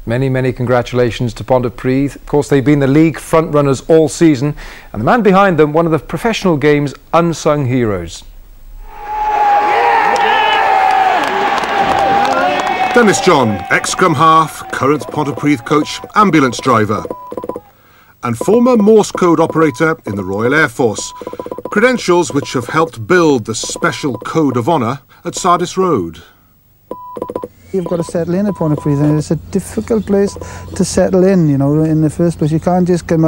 Many congratulations to Pontypridd. Of course, they've been the league front-runners all season, and the man behind them, one of the professional game's unsung heroes. Dennis John, ex-scrum half, current Pontypridd coach, ambulance driver, and former Morse code operator in the Royal Air Force. Credentials which have helped build the special code of honour at Sardis Road. You've got to settle in at Pontypridd, and it's a difficult place to settle in, you know, in the first place. You can't just come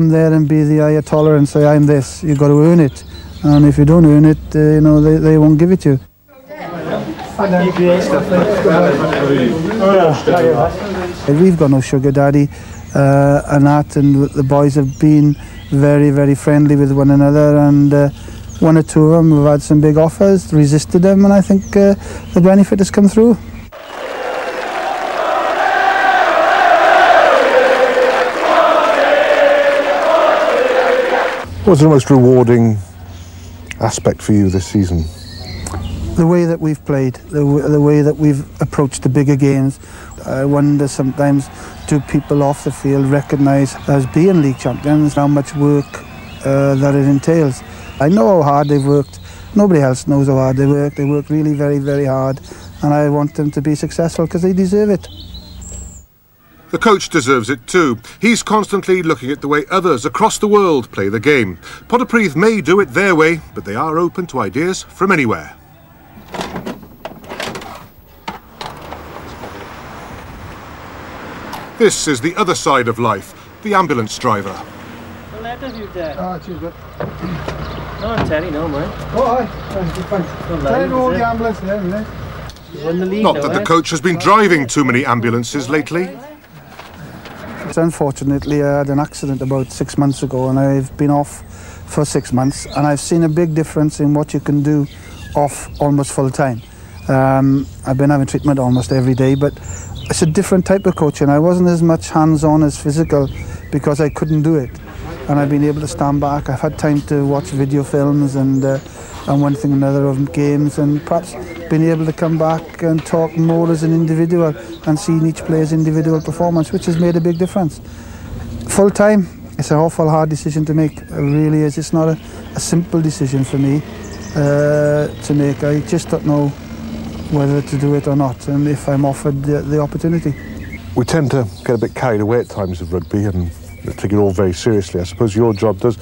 there and be the Ayatollah and say, I'm this. You've got to earn it. And if you don't earn it, you know, they won't give it to you. We've got no sugar daddy and that, and the boys have been very friendly with one another, and one or two of them have had some big offers, resisted them, and I think the benefit has come through. What's the most rewarding aspect for you this season? The way that we've played, the way that we've approached the bigger games. I wonder sometimes, do people off the field recognise as being league champions how much work that it entails? I know how hard they've worked. Nobody else knows how hard they work. They work really very hard, and I want them to be successful because they deserve it. The coach deserves it too. He's constantly looking at the way others across the world play the game. Pontypridd may do it their way, but they are open to ideas from anywhere. This is the other side of life, the ambulance driver. Oh, cheers, good. No, Terry, no, man. Oh, hi. Thanks. Tell him all the ambulance there, isn't Not that the coach has been driving too many ambulances lately. Unfortunately, I had an accident about 6 months ago, and I've been off for 6 months, and I've seen a big difference in what you can do off almost full time. I've been having treatment almost every day, but it's a different type of coaching. I wasn't as much hands-on as physical because I couldn't do it, and I've been able to stand back. I've had time to watch video films and one thing and another of games, and perhaps been able to come back and talk more as an individual and seeing each player's individual performance, which has made a big difference. Full time, it's an awful hard decision to make. It really is. It's not a simple decision for me to make. I just don't know whether to do it or not, and if I'm offered the opportunity. We tend to get a bit carried away at times of rugby and take it all very seriously. I suppose your job does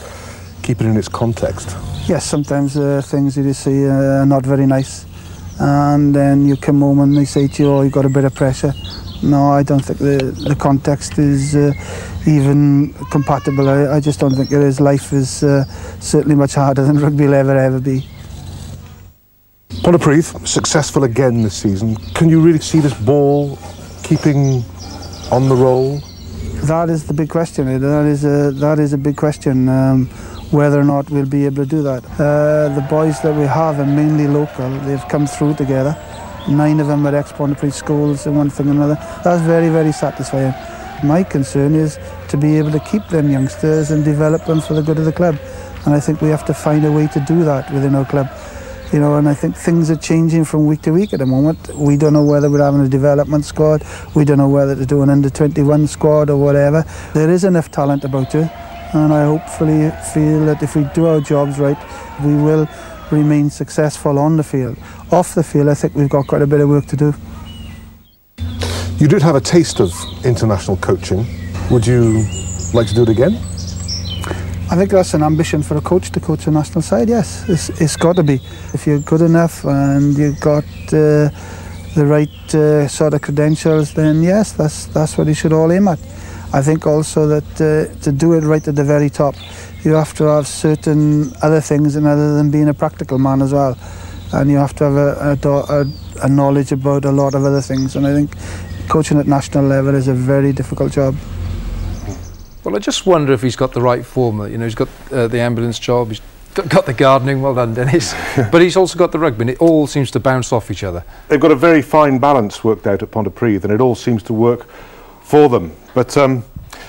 keep it in its context. Yes, sometimes things you see are not very nice, and then you come home and they say to you, oh, you've got a bit of pressure. No, I don't think the context is even compatible. I just don't think it is. Life is certainly much harder than rugby will ever be. Pontypridd, successful again this season. Can you really see this ball keeping on the roll? That is the big question. That is a big question, whether or not we'll be able to do that. The boys that we have are mainly local. They've come through together. 9 of them are ex-Pontypridd schools and one thing and another. That's very satisfying. My concern is to be able to keep them youngsters and develop them for the good of the club. And I think we have to find a way to do that within our club. You know, and I think things are changing from week to week at the moment. We don't know whether we're having a development squad. We don't know whether to do an under-21 squad or whatever. There is enough talent about you, and I hopefully feel that if we do our jobs right, we will remain successful on the field. Off the field, I think we've got quite a bit of work to do. You did have a taste of international coaching. Would you like to do it again? I think that's an ambition for a coach to coach a national side, yes. It's got to be. If you're good enough and you've got the right sort of credentials, then yes, that's what you should all aim at. I think also that to do it right at the very top, you have to have certain other things other than being a practical man as well. And you have to have a knowledge about a lot of other things. And I think coaching at national level is a very difficult job. Well, I just wonder if he's got the right formula. You know, he's got the ambulance job, he's got the gardening, well done, Dennis, but he's also got the rugby, and it all seems to bounce off each other. They've got a very fine balance worked out at Pontypridd, and it all seems to work for them. But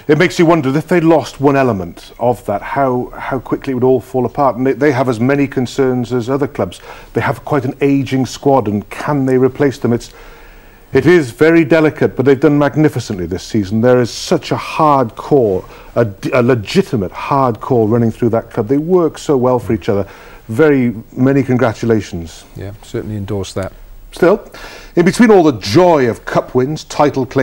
it makes you wonder, if they lost one element of that, how quickly it would all fall apart. And they have as many concerns as other clubs. They have quite an ageing squad, and can they replace them? It is very delicate, but they've done magnificently this season. There is such a hard core, a legitimate hard core running through that club. They work so well for each other. Very many congratulations. Yeah, certainly endorse that. Still, in between all the joy of cup wins, title claims,